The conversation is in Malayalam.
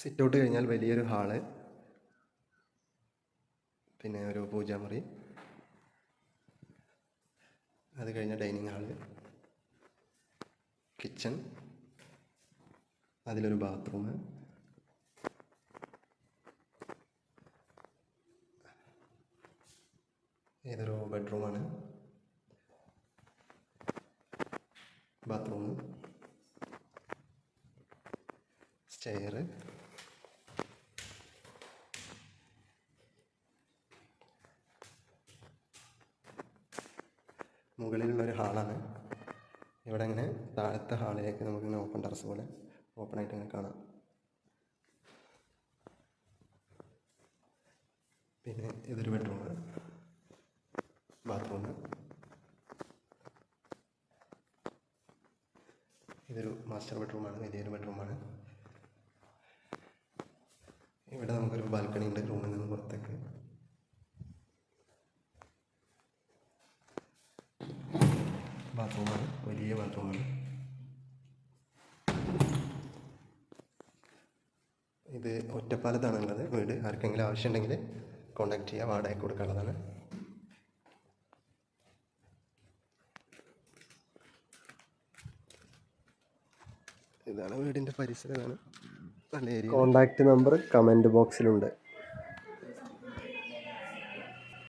സിറ്റ് ഔട്ട് കഴിഞ്ഞാൽ വലിയൊരു ഹാള്, പിന്നെ ഒരു പൂജാമുറി, അത് കഴിഞ്ഞാൽ ഡൈനിങ് ഹാള്, കിച്ചൺ, അതിലൊരു ബാത്റൂം, ഇതൊരു ബെഡ്റൂമാണ്, ബാത്റൂം, സ്റ്റെയർ, മുകളിലുള്ളൊരു ഹാളാണ്. ഇവിടെ ഇങ്ങനെ താഴത്തെ ഹാളിലേക്ക് നമുക്കിങ്ങനെ ഓപ്പൺ ടെറസ് പോലെ ഓപ്പൺ ആയിട്ട് ഇങ്ങനെ കാണാം. പിന്നെ ഇതൊരു ബെഡ്റൂമാണ്, ബാത്റൂം, ഇതൊരു മാസ്റ്റർ ബെഡ്റൂമാണ്, വലിയൊരു ബെഡ്റൂമാണ്. ഇവിടെ നമുക്കൊരു ബാൽക്കണി ഉണ്ട് റൂമിൽ നിന്ന് പുറത്തേക്ക്. ബാത്റൂമാണ്, വലിയ ബാത്റൂമാണ്. ഇത് ഒറ്റപ്പാലത്താണുള്ളത് വീട്. ആർക്കെങ്കിലും ആവശ്യമുണ്ടെങ്കിൽ കോൺടാക്ട് ചെയ്യുക, വാടകയ്ക്ക് കൊടുക്കാനുള്ളതാണ്. ഇതാണ് വീടിൻ്റെ പരിസരമാണ്. നല്ല ഏരിയ. Contact number comment ബോക്സിലുണ്ട്.